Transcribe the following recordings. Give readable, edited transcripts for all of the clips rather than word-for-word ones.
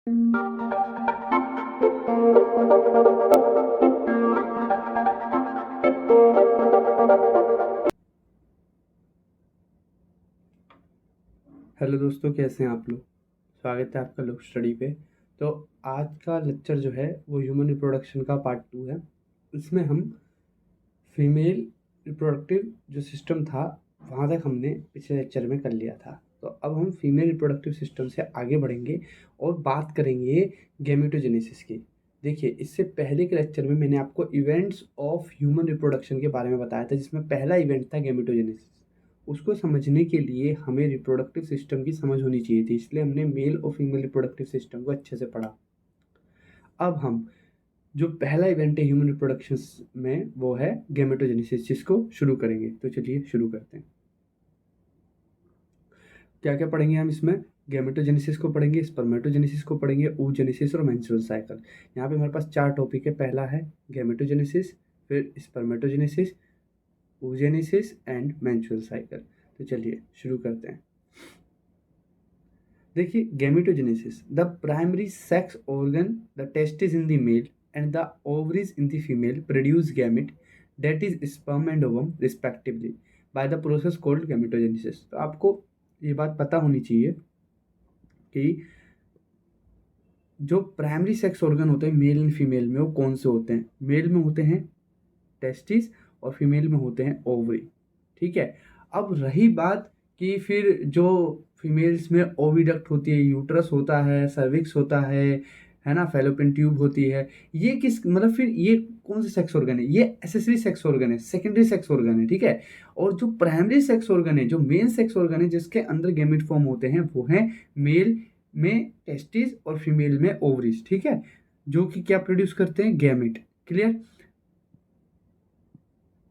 Hello दोस्तों, कैसे हैं आप लोग। स्वागत है आपका लोग स्टडी पे। तो आज का लेक्चर जो है वो ह्यूमन रिप्रोडक्शन का पार्ट 2 है। इसमें हम फीमेल रिप्रोडक्टिव जो सिस्टम था वहाँ तक हमने पिछले लेक्चर में कर लिया था। तो अब हम फीमेल रिप्रोडक्टिव सिस्टम से आगे बढ़ेंगे और बात करेंगे गैमेटोजेनेसिस की। देखिए, इससे पहले के लेक्चर में मैंने आपको इवेंट्स ऑफ ह्यूमन रिप्रोडक्शन के बारे में बताया था, जिसमें पहला इवेंट था गैमेटोजेनेसिस। उसको समझने के लिए हमें रिप्रोडक्टिव सिस्टम की समझ होनी चाहिए थी, इसलिए हमने मेल और फीमेल रिप्रोडक्टिव सिस्टम को अच्छे से पढ़ा। अब हम जो पहला इवेंट है ह्यूमन रिप्रोडक्शन में वो है गैमेटोजेनेसिस, जिसको शुरू करेंगे। तो चलिए शुरू करते हैं। क्या क्या पढ़ेंगे हम इसमें? गैमेटोजेनेसिस को पढ़ेंगे, स्पर्मेटोजेनेसिस को पढ़ेंगे, oogenesis और मेंस्ट्रुअल साइकिल। यहाँ पे हमारे पास 4 टॉपिक है। पहला है गैमेटोजेनेसिस, फिर spermatogenesis, oogenesis and menstrual cycle. तो चलिए शुरू करते हैं। देखिए, gametogenesis, the primary sex organ, the testis in the male and the ovaries in the female produce gamete that is sperm and ovum respectively bye the process called gametogenesis. तो आपको ये बात पता होनी चाहिए कि जो प्राइमरी सेक्स ऑर्गन होते हैं मेल एंड फीमेल में, वो कौन से होते हैं। मेल में होते हैं टेस्टिस और फीमेल में होते हैं ओवरी। ठीक है। अब रही बात कि फिर जो फीमेल्स में ओविडक्ट होती है, यूट्रस होता है, सर्विक्स होता है ना, फैलोपियन ट्यूब होती है। ये किस मतलब फिर ये कौन से सेक्स ऑर्गन है? ये एसेसरी सेक्स ऑर्गन है, सेकेंडरी सेक्स ऑर्गन है। ठीक है। और जो प्राइमरी सेक्स ऑर्गन है, जो मेन सेक्स ऑर्गन है जिसके अंदर गैमेट फॉर्म होते हैं, वो है मेल में टेस्टिस और फीमेल में ओवरीज। ठीक है। जो कि क्या प्रोड्यूस करते हैं? गैमेट। क्लियर।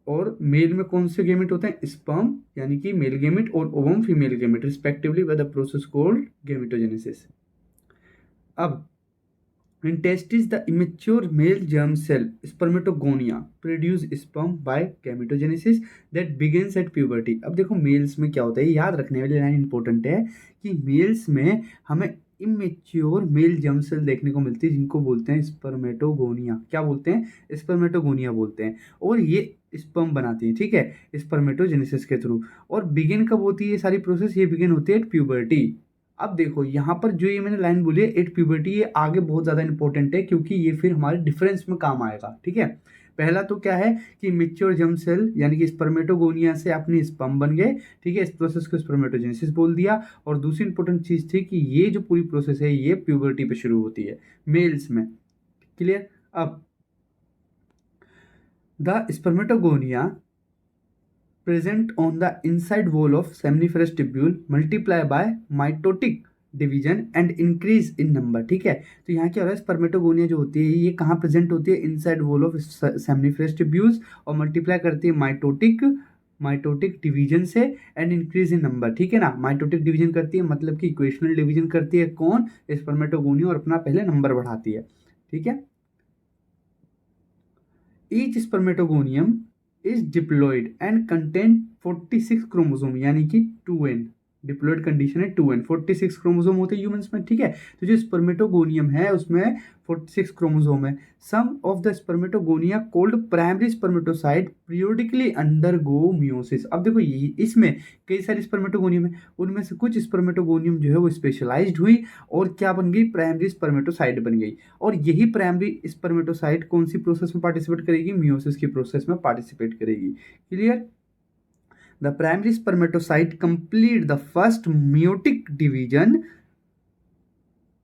और मेल में कौन से गैमेट होते हैं? स्पर्म यानी कि मेल गैमेट और ovum female gamete respectively bye the process called gametogenesis. अब in testis the immature male germ cell spermatogonia produce sperm by gametogenesis that begins at puberty। अब देखो मेल्स में क्या होता है, याद रखने वाली लाइन इंपॉर्टेंट है कि मेल्स में हमें इमेच्योर मेल जर्म सेल देखने को मिलती है, जिनको बोलते हैं स्पर्मेटोगोनिया। क्या बोलते हैं? स्पर्मेटोगोनिया बोलते हैं। और ये स्पर्म बनाती है, ठीक है, स्पर्मेटोजेनेसिस के थ्रू। और बिगिन कब होती है ये सारी प्रोसेस? ये बिगिन होती है एट प्यूबर्टी। अब देखो यहाँ पर जो ये मैंने लाइन बोली है एट प्यूबर्टी, ये आगे बहुत ज़्यादा इंपॉर्टेंट है, क्योंकि ये फिर हमारे डिफरेंस में काम आएगा। ठीक है। पहला तो क्या है कि मैच्योर जर्म सेल यानी कि स्पर्मेटोगोनिया से अपने स्पर्म बन गए। ठीक है। इस प्रोसेस को स्पर्मेटोजेनेसिस बोल दिया। और दूसरी इंपॉर्टेंट चीज़ थी कि ये जो पूरी प्रोसेस है ये प्यूबर्टी पे शुरू होती है मेल्स में। क्लियर। अब the spermatogonia present on the inside wall of seminiferous tubule multiply by mitotic division and increase in number. ठीक है। तो यहाँ क्या हो रहा है, स्पर्मेटोगोनिया जो होती है ये कहाँ प्रेजेंट होती है? Inside wall of seminiferous tubules, और मल्टीप्लाई करती है माइटोटिक डिवीजन से एंड इंक्रीज इन नंबर। ठीक है ना। माइटोटिक डिवीजन करती है मतलब कि इक्वेशनल डिवीजन करती है कौन? स्पर्मेटोगोनिया, और अपना पहले नंबर बढ़ाती है। ठीक है। Each spermatogonium is diploid and content 46 chromosome यानी कि 2n। डिप्लॉयड कंडीशन है 2n, 46 क्रोमोसोम होते हैं ह्यूमंस में। ठीक है। तो जो स्पर्मेटोगोनियम है उसमें 46 क्रोमोसोम है। Some of the spermatogonia called primary spermatocyte periodically undergo meiosis. अब देखो इसमें कई सारे स्पर्मेटोगोनियम है, उनमें से कुछ स्पर्मेटोगोनियम जो है वो स्पेशलाइज्ड हुई और क्या बन गई? प्राइमरी स्पर्मेटोसाइट बन गई। और यही प्राइमरी स्पर्मेटोसाइट कौन सी प्रोसेस में पार्टिसिपेट करेगी? मियोसिस की प्रोसेस में पार्टिसिपेट करेगी। Clear. The primary spermatocyte complete the first meiotic division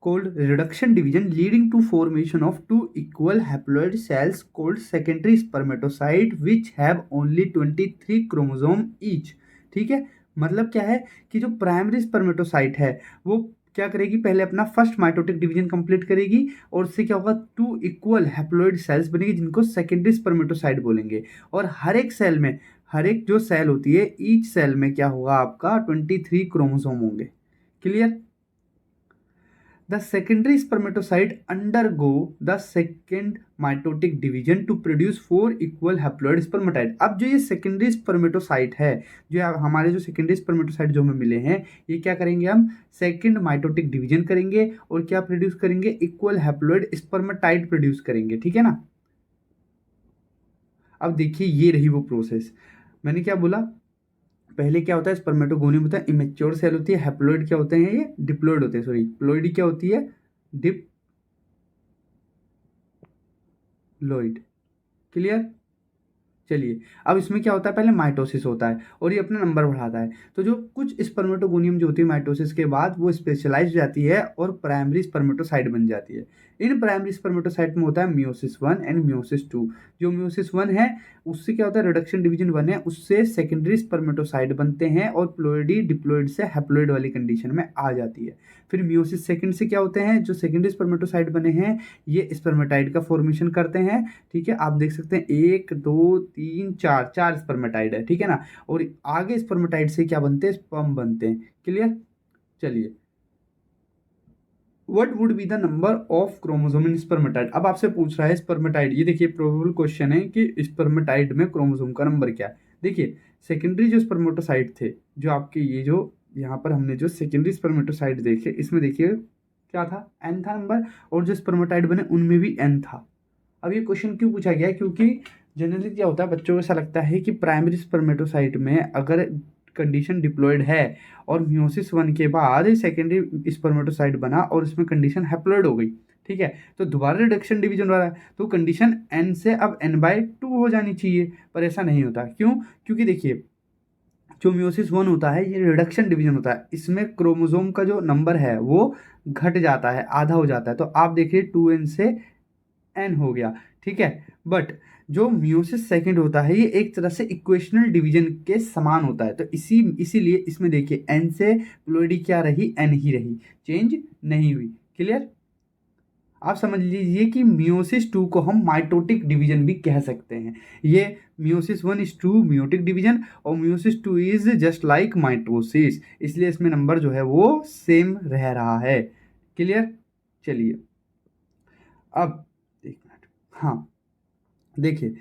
called reduction division leading to formation of two equal haploid cells called secondary spermatocyte which have only 23 chromosome each। ठीक है। मतलब क्या है कि जो प्राइमरी स्पर्मेटोसाइट है वो क्या करेगी? पहले अपना फर्स्ट माइटोटिक डिवीजन कंप्लीट करेगी और उससे क्या होगा? टू इक्वल हैप्लॉइड सेल्स बनेगी जिनको सेकेंडरी स्पर्मेटोसाइट बोलेंगे। और हर एक सेल में, हर एक जो सेल होती है, ईच सेल में क्या होगा? आपका 23 क्रोमोसोम होंगे। Clear. The secondary spermatocyte undergo the second mitotic division to produce 4 equal haploid spermatid. अब जो ये सेकेंडरी स्पर्मेटोसाइट है, जो हमारे जो सेकेंडरी स्पर्मेटोसाइट जो हमें मिले हैं, ये क्या करेंगे, हम सेकेंड माइटोटिक डिवीजन करेंगे और क्या प्रोड्यूस करेंगे, इक्वल हैप्लॉइड स्पर्मेटाइड प्रोड्यूस करेंगे, ठीक है ना। अब देखिए ये रही वो प्रोसेस, मैंने क्या बोला, पहले क्या होता है, स्पर्मेटोगोनियम होता है, इमेच्योर सेल होती है, हैप्लॉइड क्या होते हैं, ये डिप्लॉइड होते हैं, सॉरी प्लॉइडी क्या होती है, डिप्लॉइड। क्लियर। चलिए अब इसमें क्या होता है, पहले माइटोसिस होता है और ये अपना नंबर बढ़ाता है। तो जो कुछ स्पर्मेटोगोनियम जो होती है माइटोसिस के बाद वो स्पेशलाइज हो जाती है और प्राइमरी स्पर्मेटोसाइट बन जाती है। इन प्राइमरी स्पर्मेटोसाइट में होता है मियोसिस 1 एंड मियोसिस 2। जो मियोसिस 1 है उससे क्या होता है, रिडक्शन डिवीजन 1 है, उससे सेकेंडरी स्पर्मेटोसाइट बनते हैं और प्लॉइडी डिप्लॉइड से हैप्लॉइड वाली कंडीशन में आ जाती है। फिर मियोसिस सेकंड से क्या होते हैं, जो सेकेंडरी स्पर्मेटोसाइट बने हैं ये स्पर्मेटाइड का फॉर्मेशन करते हैं, ठीक है। आप देख सकते हैं 1 2 3 4 4 स्पर्मेटाइड है, ठीक है ना। और आगे स्पर्मेटाइड से क्या बनते हैं, स्पर्म बनते हैं। क्लियर। चलिए what would be the number of chromosome in spermatid. अब आपसे पूछ रहा है स्पर्मेटाइड, ये देखिए प्रोबेबल क्वेश्चन है कि स्पर्मेटाइड में क्रोमोसोम का नंबर क्या है। देखिए सेकेंडरी जो स्पर्मेटोसाइट थे, जो आपके ये जो यहाँ पर हमने जो सेकेंडरी स्पर्मेटोसाइट देखे, इसमें देखिए क्या था, एन था नंबर, और जो स्पर्मेटाइड बने उनमें भी एन था। अब ये क्वेश्चन क्यों पूछा गया है, क्योंकि जनरली क्या होता है, बच्चों को ऐसा लगता है कि प्राइमरी स्पर्मेटोसाइट में अगर कंडीशन डिप्लॉयड है और मियोसिस 1 के बाद सेकेंडरी स्पर्मेटोसाइट बना और इसमें कंडीशन हैप्लॉयड हो गई, ठीक है, तो दोबारा रिडक्शन डिवीजन वाला है, तो कंडीशन n से अब n/2 हो जानी चाहिए, पर ऐसा नहीं होता। क्यों, क्योंकि देखिए जो मियोसिस 1 होता है ये रिडक्शन डिवीजन होता है, इसमें क्रोमोसोम का जो नंबर है वो घट जाता है, आधा हो जाता है। तो आप देखिए 2n से n हो गया, ठीक है। बट जो मियोसिस सेकंड होता है ये एक तरह से इक्वेशनल डिवीजन के समान होता है, तो इसीलिए इसमें देखिए n से प्लॉइडी क्या रही, n ही रही, चेंज नहीं हुई। क्लियर। आप समझ लीजिए कि मियोसिस 2 को हम माइटोटिक डिवीजन भी कह सकते हैं। ये मियोसिस 1 इज 2 मियोटिक डिवीजन और meiosis 2 is just like mitosis, इसलिए इसमें नंबर जो है वो सेम रह रहा है। क्लियर। चलिए अब एक मिनट, हाँ देखिए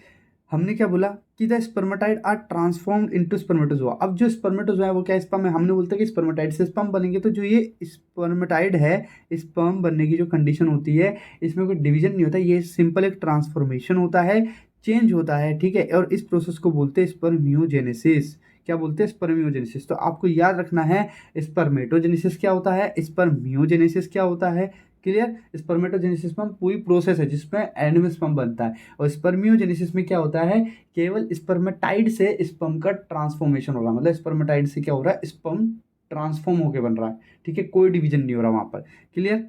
हमने क्या बोला कि the spermatid are transformed into spermatozoa. अब जो स्पर्मेटोजोआ है वो क्या स्पर्म है, हमने बोलते हैं कि स्पर्मेटाइड से स्पर्म बनेंगे, तो जो ये स्पर्मेटाइड है स्पर्म बनने की जो कंडीशन होती है इसमें कोई डिवीजन नहीं होता, ये सिंपल एक ट्रांसफॉर्मेशन होता है, चेंज होता है, ठीक है। और इस प्रोसेस को बोलते हैं स्पर्मियोजेनेसिस। क्या बोलते हैं, स्पर्मियोजेनेसिस। तो आपको याद रखना है स्पर्मेटोजेनेसिस क्या होता है, स्पर्मियोजेनेसिस क्या होता है। क्लियर। स्पर्मेटोजेनेसिस में पूरी प्रोसेस है जिसमें एंड में स्पर्म बनता है, और स्पर्मियोजेनेसिस में क्या होता है, केवल स्पर्मेटाइड से स्पर्म का ट्रांसफॉर्मेशन हो रहा है, मतलब स्पर्मेटाइड से क्या हो रहा है, स्पर्म ट्रांसफॉर्म होकर बन रहा है, ठीक है, कोई डिवीजन नहीं हो रहा वहां पर। क्लियर।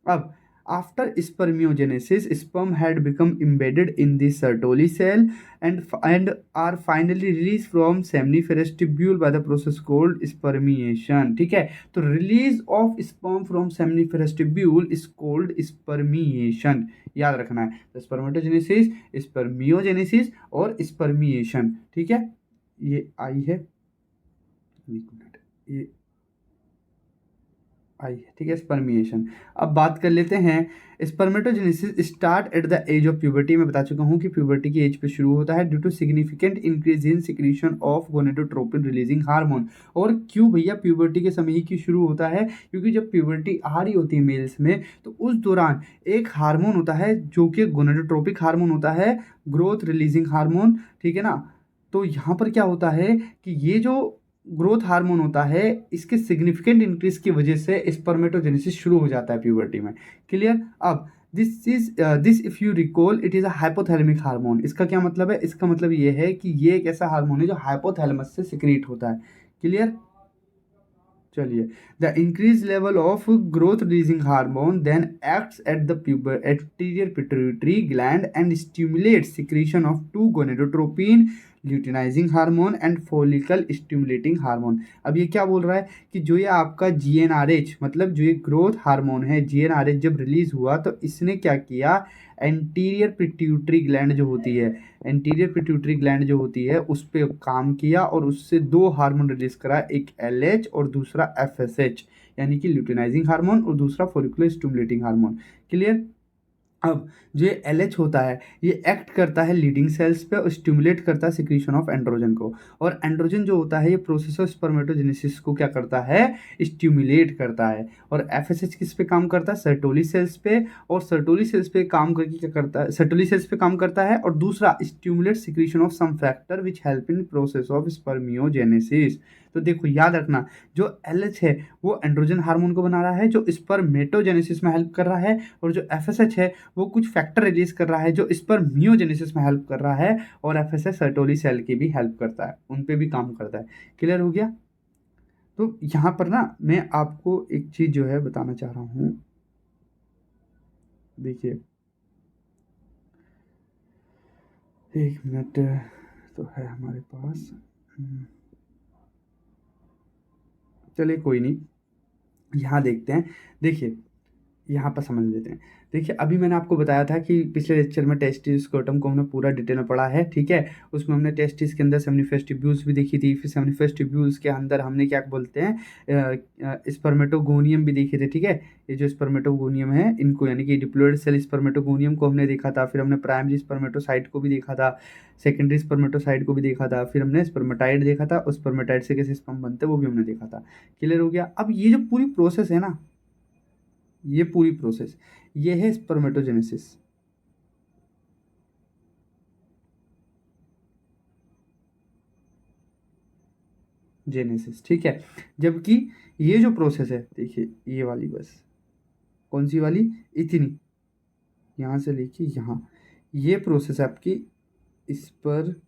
अब after spermiogenesis sperm had become embedded in the Sertoli cell and are finally released from seminiferous tubule by the process called spermiation, ठीक है। तो release of sperm from seminiferous tubule is called spermiation, याद रखना है। तो spermatogenesis, spermiogenesis और spermiation, ठीक है, ये आई है, ये आई है, ठीक है, स्पर्मिएशन। अब बात कर लेते हैं spermatogenesis start at the age of puberty. मैं बता चुका हूँ कि प्यूबर्टी की एज पे शुरू होता है due to significant increase in secretion of gonadotropin releasing hormone. और क्यों भैया प्यूबर्टी के समय ही क्यों शुरू होता है, क्योंकि जब प्यूबर्टी आ रही होती है मेल्स में तो उस दौरान एक हार्मोन होता है जो कि गोनेडोट्रोपिक हार्मोन होता है, ग्रोथ रिलीजिंग हार्मोन, ठीक है ना। तो यहाँ पर क्या होता है कि ये जो ग्रोथ हार्मोन होता है इसके सिग्निफिकेंट इंक्रीज की वजह से स्पर्मेटोजेनेसिस शुरू हो जाता है प्यूबर्टी में। क्लियर। अब this if you recall it is a hypothalamic hormone. इसका क्या मतलब है, इसका मतलब ये है कि ये एक ऐसा हार्मोन है जो हाइपोथैलेमस से सिक्रीट होता है। क्लियर। चलिए the increase level of growth releasing hormone then acts at the anterior pituitary gland and stimulate secretion of 2 gonadotropin luteinizing hormone and follicle stimulating hormone. अब ये क्या बोल रहा है कि जो ये आपका GnRH मतलब जो ये ग्रोथ हार्मोन है GnRH जब रिलीज हुआ तो इसने क्या किया, एंटीरियर पिट्यूटरी ग्लैंड जो होती है, एंटीरियर पिट्यूटरी ग्लैंड जो होती है उस पर काम किया और उससे 2 हार्मोन रिलीज करा, एक LH और दूसरा FSH। यानी कि ल्यूटिनाइजिंग हार्मोन, और दूसरा फॉलिकुलर स्टिमुलेटिंग हार्मोन। क्लियर। अब जो ये LH होता है ये एक्ट करता है लीडिंग सेल्स पे और स्टिमुलेट करता है सिक्रीशन ऑफ एंड्रोजन को, और एंड्रोजन जो होता है ये प्रोसेस ऑफ स्पर्मेटोजेनेसिस को क्या करता है, स्टिमुलेट करता है। और FSH किस पे काम करता है, सर्टोली सेल्स पे, और सर्टोली सेल्स पे काम करके क्या करता है, सर्टोली सेल्स पे काम करता है, और दूसरा stimulate secretion of some factor which help in process of spermiogenesis. तो देखो याद रखना, जो LH है वो एंड्रोजन हार्मोन को बना रहा है जो स्पर्मेटोजेनेसिस में हेल्प कर रहा है, और जो FSH है वो कुछ फैक्टर रिलीज कर रहा है जो स्पर्मियोजेनेसिस में हेल्प कर रहा है, और FSH सर्टोली सेल की भी हेल्प करता है, उन पे भी काम करता है। क्लियर हो गया। तो यहाँ पर ना मैं आपको एक चीज जो है बताना चाह रहा हूँ, देखिए 1 मिनट तो है हमारे पास, चलिए कोई नहीं, यहाँ देखते हैं। देखिए यहाँ पर समझ लेते हैं। देखिए अभी मैंने आपको बताया था कि पिछले लेक्चर में टेस्टिस स्क्रोटम को हमने पूरा डिटेल में पढ़ा है, ठीक है। उसमें हमने टेस्टिस के अंदर सेमिनिफेस ट्यूब्यूल्स भी देखी थी, फिर सेमिनिफेस ट्यूब्यूल्स के अंदर हमने क्या बोलते हैं स्पर्मेटोगोनियम भी देखे थे, ठीक है। ये जो स्पर्मेटोगोनियम है इनको, यानी कि डिप्लॉयड सेल स्पर्मेटोगोनियम को हमने देखा था, फिर हमने प्राइमरी स्पर्मेटोसाइट को भी देखा था, सेकेंडरी स्पर्मेटोसाइट को भी देखा था, फिर हमने स्पर्मेटाइड देखा था, उस स्पर्मेटाइड से कैसे स्पर्म बनते हैं वो भी हमने देखा था। क्लियर हो गया। अब ये जो पूरी प्रोसेस है ना, ये पूरी प्रोसेस ये है स्पर्मेटोजेनेसिस। जेनेसिस, ठीक है। जबकि ये जो प्रोसेस है, देखिए ये वाली, बस कौन सी वाली, इतनी, यहां से लेके यहां, ये प्रोसेस है आपकी स्पर्मियोजेनेसिस।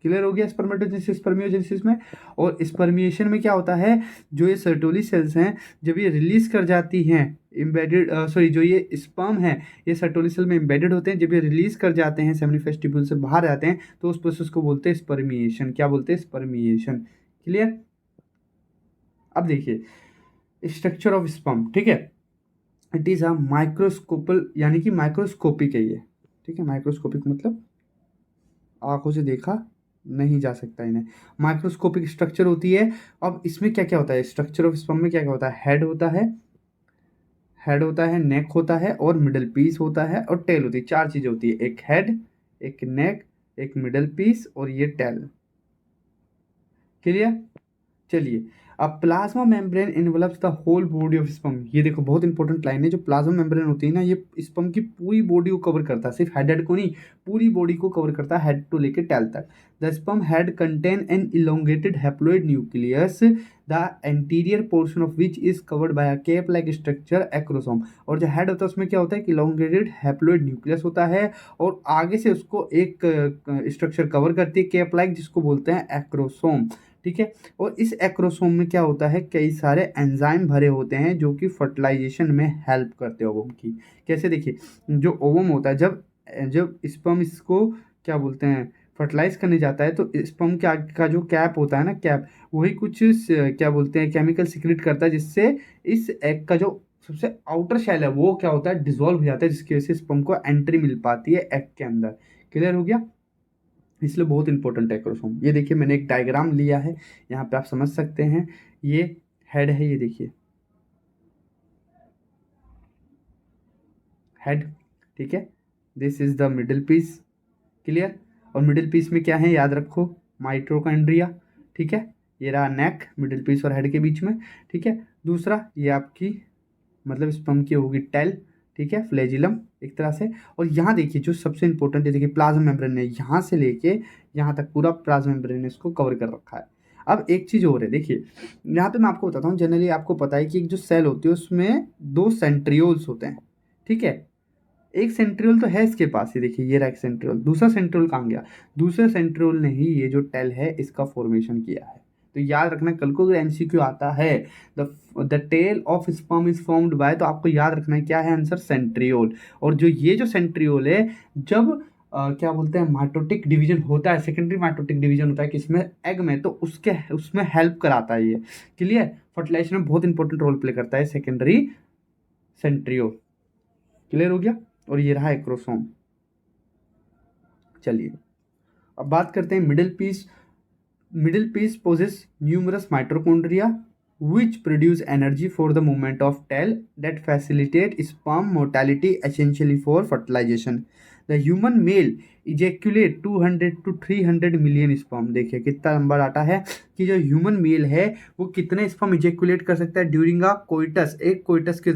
क्लियर हो गया। स्पर्मेटोजेनेसिस स्पर्मियोजेनेसिस में। और स्पर्मिएशन में क्या होता है, जो ये सर्टोली सेल्स हैं जब ये रिलीज कर जाती हैं इम्बेडेड, सॉरी जो ये स्पर्म है ये सर्टोली सेल में इम्बेडेड होते हैं, जब ये रिलीज कर जाते हैं सेमिनिफेस ट्यूब्यूल से बाहर आते हैं तो उस प्रोसेस को बोलते हैं स्पर्मिएशन। क्या बोलते हैं, स्पर्मिएशन। क्लियर। अब देखिए स्ट्रक्चर ऑफ स्पर्म, ठीक है। इट इज अ माइक्रोस्कोपल, यानी कि माइक्रोस्कोपिक है ये, ठीक है। माइक्रोस्कोपिक मतलब आंखों से देखा नहीं जा सकता इन्हें, माइक्रोस्कोपिक स्ट्रक्चर होती है। अब इसमें क्या क्या होता है, स्ट्रक्चर ऑफ स्पर्म में क्या क्या होता है, हेड होता है, हेड होता है, नेक होता है, और मिडल पीस होता है, और टेल होती है। चार चीजें होती है, एक हेड, एक नेक, एक मिडल पीस, और ये टेल। क्लियर। चलिए, अब plasma membrane envelops the whole body of sperm. ये देखो बहुत इंपॉर्टेंट लाइन है, जो प्लाज्मा मेम्ब्रेन होती है ना ये स्पर्म की पूरी बॉडी को कवर करता है, सिर्फ हेड को नहीं, पूरी बॉडी को कवर करता है, हेड टू लेके टेल तक। The sperm head contain an elongated haploid nucleus, the anterior portion of which is covered by a cap like structure acrosome. और जो हेड होता है उसमें क्या होता है कि इलोंगेटेड हैप्लॉइड न्यूक्लियस होता है, और आगे से उसको एक स्ट्रक्चर कवर करती है कैप लाइक, जिसको बोलते हैं एक्रोसोम, ठीक है। और इस एक्रोसोम में क्या होता है, कई सारे एंजाइम भरे होते हैं जो कि फर्टिलाइजेशन में हेल्प करते हैं ओवम की। कैसे, देखिए जो ओवम होता है, जब जब स्पर्म इसको क्या बोलते हैं फर्टिलाइज करने जाता है, तो स्पर्म के आगे का जो कैप होता है ना, कैप, वही कुछ क्या बोलते हैं केमिकल सिक्रेट करता है, जिससे इस एग का जो सबसे आउटर शेल है वो क्या होता है, डिसॉल्व हो जाता है, जिसकी वजह से स्पर्म को एंट्री मिल पाती है एग के अंदर। क्लियर हो गया। इसलिए बहुत इंपॉर्टेंट है क्रोमोसोम। ये देखिए मैंने एक डायग्राम लिया है, यहाँ पे आप समझ सकते हैं। ये हेड है, ये देखिए हेड, ठीक है। This is the middle piece. Clear. और मिडिल पीस में क्या है, याद रखो, माइटोकॉन्ड्रिया, ठीक है। ये रहा नेक, मिडिल पीस और हेड के बीच में, ठीक है। दूसरा ये आपकी मतलब स्पर्म की होगी टेल, ठीक है, फ्लैजिलम एक तरह से। और यहाँ देखिए जो सबसे इंपॉर्टेंट है, देखिए प्लाज्मा मेम्ब्रेन ने यहाँ से लेके यहाँ तक पूरा प्लाज्मा मेम्ब्रेन ने इसको कवर कर रखा है। अब एक चीज़ और है, देखिए यहाँ पे मैं आपको बताता हूँ, जनरली आपको पता है कि एक जो सेल होती है उसमें 2 सेंट्रियोल्स होते हैं, ठीक है। एक सेंट्रियोल तो है इसके पास ही, देखिए ये रहा एक सेंट्रियोल, दूसरा सेंट्रियोल कहाँ गया, दूसरे सेंट्रियोल ने ही ये जो टेल है इसका फॉर्मेशन किया है। तो याद रखना, कल को अगर एमसीक्यू आता है the tail of sperm is formed by, तो आपको याद रखना है क्या है आंसर, सेंट्रियोल। और जो ये जो सेंट्रियोल है, जब क्या बोलते हैं माइटोटिक डिवीजन होता है, सेकेंडरी माइटोटिक डिवीजन होता है किसमें, एग में, तो उसके उसमें हेल्प कराता है ये। क्लियर। फर्टिलाइजेशन में बहुत इंपॉर्टेंट रोल प्ले करता है सेकेंडरी सेंट्रियोल। क्लियर हो गया। और ये रहा एक्रोसोम। चलिए अब बात करते हैं middle piece possess numerous mitochondria which produce energy for the movement of tail that facilitate sperm motility essentially for fertilization. The human male ejaculate 200 to 300 million sperm. देखिए कितना लंबा डाटा है कि जो ह्यूमन मेल है वो कितने स्पर्म इजेक्यूलेट कर सकता है ड्यूरिंग अ कोइटस। एक कोइटस के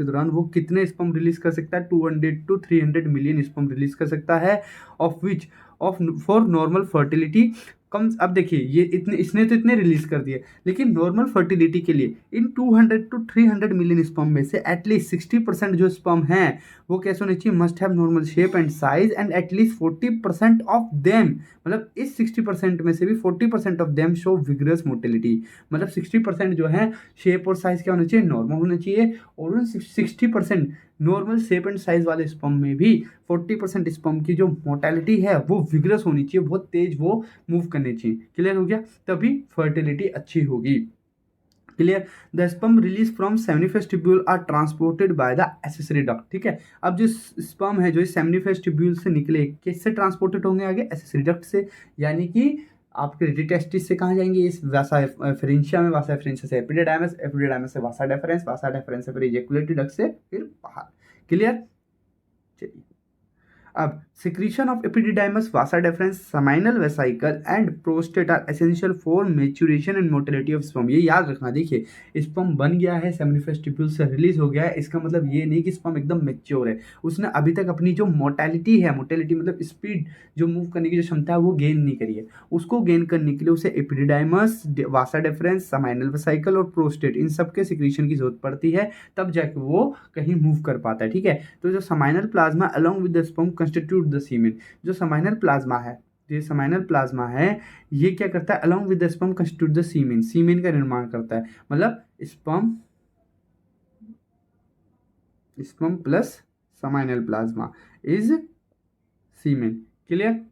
दौरान वो कितने स्पर्म रिलीज कर सकता है? 200 to 300 मिलियन स्पर्म रिलीज कर सकता है। Of which of for normal fertility कम। अब देखिए ये इसने तो इतने रिलीज कर दिए, लेकिन नॉर्मल फर्टिलिटी के लिए इन 200 to 300 मिलियन स्पर्म में से एटलीस्ट 60% जो स्पर्म हैं वो कैसे होने चाहिए? Must have normal shape and size and at least 40% of them, मतलब इस 60% में से भी 40% of them show vigorous motility. मतलब 60% जो है शेप और साइज क्या होना चाहिए? नॉर्मल होना चाहिए। और उन 60% नॉर्मल शेप एंड साइज वाले स्पर्म में भी 40% स्पर्म की जो मोर्टेलिटी है वो विग्रस होनी चाहिए, बहुत तेज वो मूव करनी चाहिए। क्लियर हो गया? तभी फर्टिलिटी अच्छी होगी। Clear? The sperm release from seminiferous tubule are transported by the accessory duct. ठीक है, अब जो स्पर्म है जो इस सेमिनिफेस ट्यूब्यूल से निकले किससे ट्रांसपोर्टेड होंगे? आगे एक्सेसरी डक्ट से, यानी कि आपके रिटिटेस्टिस से कहाँ जाएंगे? इस वासा एफरेंशिया में, वासा एफरेंशिया से एपिडिडाइमस, एपिडिडाइमस से वासा डेफरेंस, वासा डेफरेंस से फिर इजेकुलेटरी डक्ट से फिर बाहर। क्लियर? चलिए अब secretion of epididymis, vasa deferens, seminal vesicle and prostate are essential for maturation and motility of sperm. ये याद रखना। देखिए स्पर्म बन गया है, सेमिनिफेस ट्यूब्यूल से रिलीज हो गया है, इसका मतलब ये नहीं कि स्पर्म एकदम मैच्योर है, उसने अभी तक अपनी जो मोटिलिटी है, मोटिलिटी मतलब स्पीड जो मूव करने की जो क्षमता है वो गेन नहीं करी है। उसको गेन करने के लिए उसे epididymis, vasa deferens, seminal vesicle और प्रोस्टेट इन सब के सिक्रीशन की जरूरत पड़ती है, तब जाके वो कहीं मूव कर पाता है। ठीक है, तो जो seminal plasma along with the sperm constitute the semen. जो सेमाइनल प्लाज्मा है, ये सेमाइनल प्लाज्मा है, ये क्या करता है? Along with the sperm constitute the semen, semen का निर्माण करता है। मतलब sperm plus seminal plasma is semen. Clear?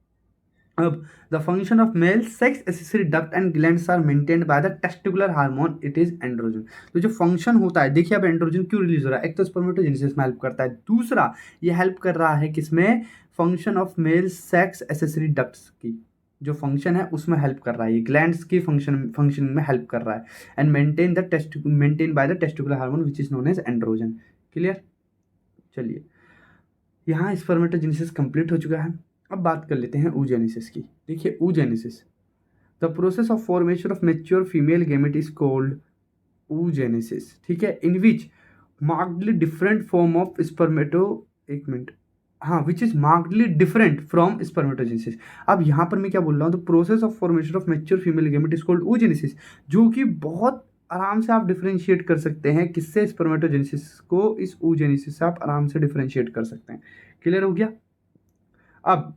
अब the function of male sex accessory duct and glands are maintained by the testicular hormone, it is androgen. तो जो function होता है, देखिए अब एंड्रोजन क्यों रिलीज हो रहा है? एक तो स्पर्मेटोजेनेसिस में हेल्प करता है, दूसरा ये हेल्प कर रहा है किसमें? Function of male sex accessory ducts की जो फंक्शन है उसमें हेल्प कर रहा है, ये ग्लैंड्स की फंक्शन में हेल्प कर रहा है। And maintain by the testicular hormone which is known as androgen. Clear? चलिए यहाँ स्पर्मेटोजेनेसिस कंप्लीट हो चुका है। अब बात कर लेते हैं oogenesis की। देखिए oogenesis, the process of formation of mature female gamete is called oogenesis। ठीक है, in which markedly different form of which is markedly different from spermatogenesis. अब यहाँ पर मैं क्या बोल रहा हूँ? तो process of formation of mature female gamete is called oogenesis, जो कि बहुत आराम से आप डिफरेंशिएट कर सकते हैं किससे? स्पर्मेटोजेनेसिस को इस oogenesis से आप आराम से डिफरेंशिएट कर सकते हैं। क्लियर हो गया? अब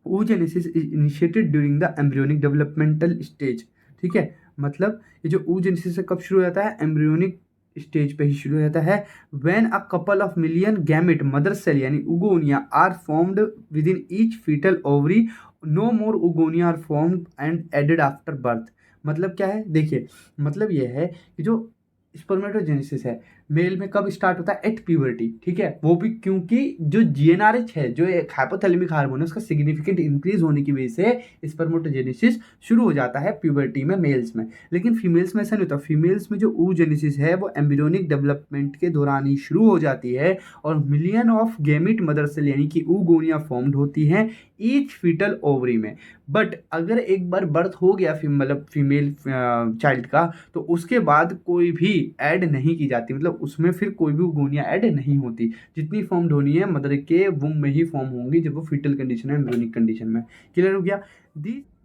oogenesis is initiated during the embryonic developmental stage. ठीक है, मतलब ये जो oogenesis कब शुरू हो जाता है? एम्ब्रियोनिक स्टेज पे ही शुरू हो जाता है। When a couple of million gamete mother cell यानी oogonia are formed within each fetal ovary, no more oogonia are formed and added after birth. मतलब क्या है? देखिए मतलब ये है कि जो स्पर्मेटोजेनेसिस है मेल में कब स्टार्ट होता है? At puberty. ठीक है, वो भी क्योंकि जो जीएनआरएच है जो एक हाइपोथैलेमिक हार्मोन है उसका सिग्निफिकेंट इंक्रीज होने की वजह से स्पर्मेटोजेनेसिस शुरू हो जाता है प्यूबर्टी में मेल्स में। लेकिन फीमेल्स में ऐसा नहीं होता। फीमेल्स में जो oogenesis है वो एम्ब्रियोनिक डेवलपमेंट के दौरान ही शुरू हो जाती है और million of gamete mother cell यानी कि oogonia फॉर्म्ड होती हैं ईच फीटल ओवरी में। बट अगर एक बार बर्थ हो गया मतलब फीमेल चाइल्ड का, तो उसके बाद कोई भी ऐड नहीं की जाती, मतलब उसमें फिर कोई भी गोनिया ऐड नहीं होती। जितनी फॉर्म होनी है मदर के वुम में ही फॉर्म होंगी जब वो फीटल कंडीशन है, एम्ब्रियोनिक कंडीशन में। क्लियर हो गया?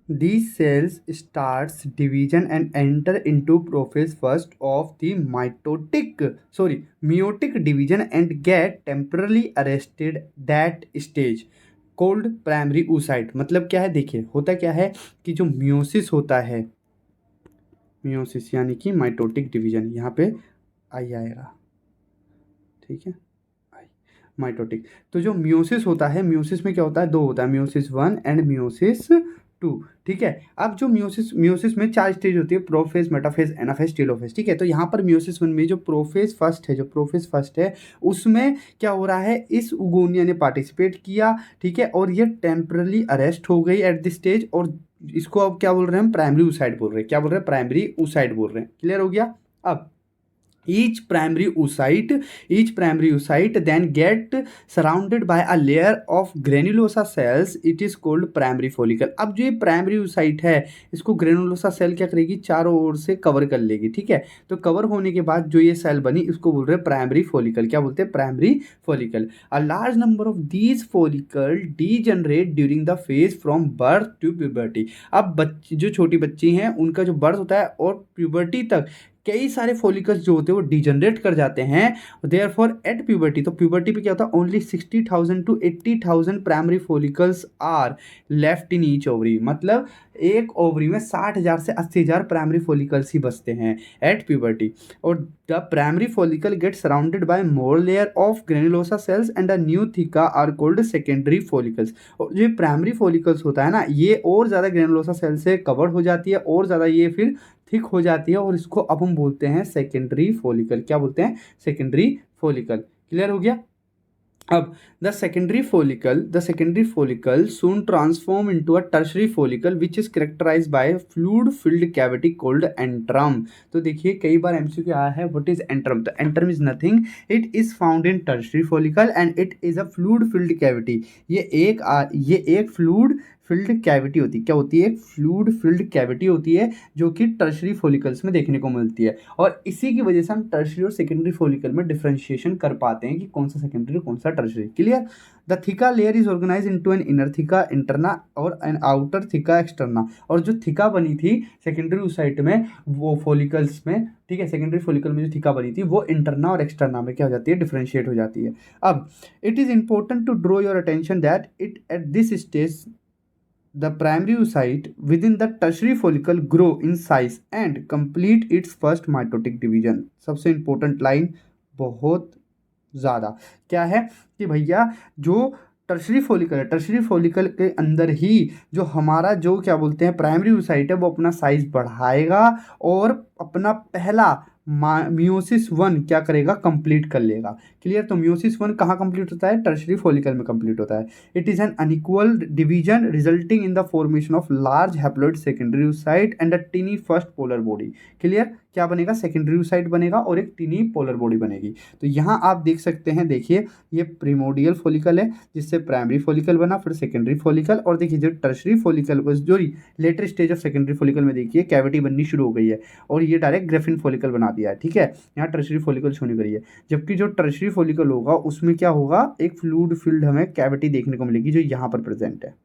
These cells starts division and enter into prophase first of the meiotic division and get temporarily arrested that stage called primary oocyte। मतलब क्या है? देखिए होता क्या है कि जो मियोसिस होता है, मियोसिस यानी कि माइटोटिक डिवीजन, यहाँ पे आएगा। ठीक है, माइटोटिक। तो जो मियोसिस होता है, मियोसिस में क्या होता है? दो होता है, मियोसिस 1 एंड मियोसिस टू। ठीक है, अब जो म्यूसिस में 4 स्टेज होती है, प्रोफेज, मेटाफेज, एनाफेज, टेलोफेज। ठीक है, तो यहाँ पर म्यूसिस 1 में जो प्रोफेज फर्स्ट है उसमें क्या हो रहा है, इस उगोनिया ने पार्टिसिपेट किया। ठीक है, और ये टेम्परली अरेस्ट हो गई एट दिस स्टेज, और इसको अब क्या बोल रहे हैं हम, प्राइमरी oocyte बोल रहे हैं। क्या बोल रहे हैं, प्राइमरी oocyte बोल रहे हैं। क्लियर हो गया। अब each primary oocyte then get surrounded by a layer of granulosa cells, it is called primary follicle। अब जो ये प्राइमरी oocyte है इसको ग्रेनुलोसा सेल क्या करेगी, चारों ओर से कवर कर लेगी। ठीक है, तो कवर होने के बाद जो ये सेल बनी इसको बोल रहे हैं प्राइमरी फॉलिकल। क्या बोलते हैं, primary follicle. A large number of these follicle degenerate during the phase from birth to puberty. अब बच्ची, जो छोटी बच्ची हैं उनका जो बर्थ होता है और प्यूबर्टी तक कई सारे फॉलिकल्स जो होते हैं वो डिजनरेट कर जाते हैं। देयरफॉर एट प्यूबर्टी, तो प्यूबर्टी पे क्या होता है, only 60,000 to 80,000 primary follicles are left in each ovary. मतलब एक ओवरी में 60,000 से 80,000 प्राइमरी फॉलिकल्स ही बचते हैं एट प्यूबर्टी। और the primary follicle get surrounded by more layer of granulosa cells and a new theca are called secondary follicles. और जो प्राइमरी फॉलिकल्स होता है ना, ये और ज़्यादा ग्रेनुलोसा सेल से कवर हो जाती है, और ज़्यादा ये फिर थिक हो जाती है, और इसको अब हम बोलते हैं सेकेंडरी फॉलिकल। क्या बोलते हैं, सेकेंडरी फॉलिकल। क्लियर हो गया। अब the secondary follicle soon transform into a tertiary follicle which is characterized by fluid filled cavity called antrum। तो देखिए कई बार एमसीक्यू आया है, व्हाट इज एंट्रम। तो antrum is nothing, it is found in tertiary follicle and it is a fluid filled cavity. ये एक fluid filled cavity होती है। क्या होती है, एक फ्लूइड फिल्ड कैविटी होती है जो कि टर्शरी फॉलिकल्स में देखने को मिलती है, और इसी की वजह से हम टर्शरी और सेकेंडरी फॉलिकल में डिफरेंशिएशन कर पाते हैं कि कौन सा सेकेंडरी कौन सा tertiary. Clear. The theca layer is organize into an inner theca interna और एन आउटर थिका एक्सटर्ना। और जो थिका बनी थी सेकेंडरी oocyte में, वो फॉलिकल्स में, ठीक है, सेकेंडरी फॉलिकल में जो थिका बनी थी वो इंटरना और एक्सटर्ना में क्या हो जाती है, डिफरेंशिएट हो जाती है। अब it is important to draw your attention that it at this stage the primary oocyte within the tertiary follicle grow in size and complete its first mitotic division। सबसे इंपॉर्टेंट लाइन, बहुत ज़्यादा क्या है कि भैया जो टर्शरी फॉलिकल है, tertiary follicle के अंदर ही जो हमारा जो क्या बोलते हैं प्राइमरी oocyte है वो अपना साइज बढ़ाएगा और अपना पहला म्यूसिस 1 क्या करेगा, कंप्लीट कर लेगा। क्लियर। तो म्यूसिस 1 कहाँ कंप्लीट होता है, टर्शरी फॉलिकल में कंप्लीट होता है। It is an unequal division resulting in the formation of large haploid secondary oocyte and a टिनी first polar body. Clear. क्या बनेगा, सेकेंडरी oocyte बनेगा और एक टिनी पोलर बॉडी बनेगी। तो यहाँ आप देख सकते हैं, देखिए ये प्रीमोडियल फॉलिकल है जिससे प्राइमरी फॉलिकल बना, फिर सेकेंडरी फॉलिकल, और देखिए जो टर्शरी फॉलिकल जो later stage of secondary follicle में देखिए कैविटी बननी शुरू हो गई है और ये डायरेक्ट ग्रेफिन फॉलिकल बना दिया है। ठीक है, यहाँ टर्शरी फॉलिकल शोनी करी है, जबकि जो टर्शरी फॉलिकल होगा उसमें क्या होगा, एक फ्लूइड फिल्ड हमें कैविटी देखने को मिलेगी जो यहाँ पर प्रेजेंट है।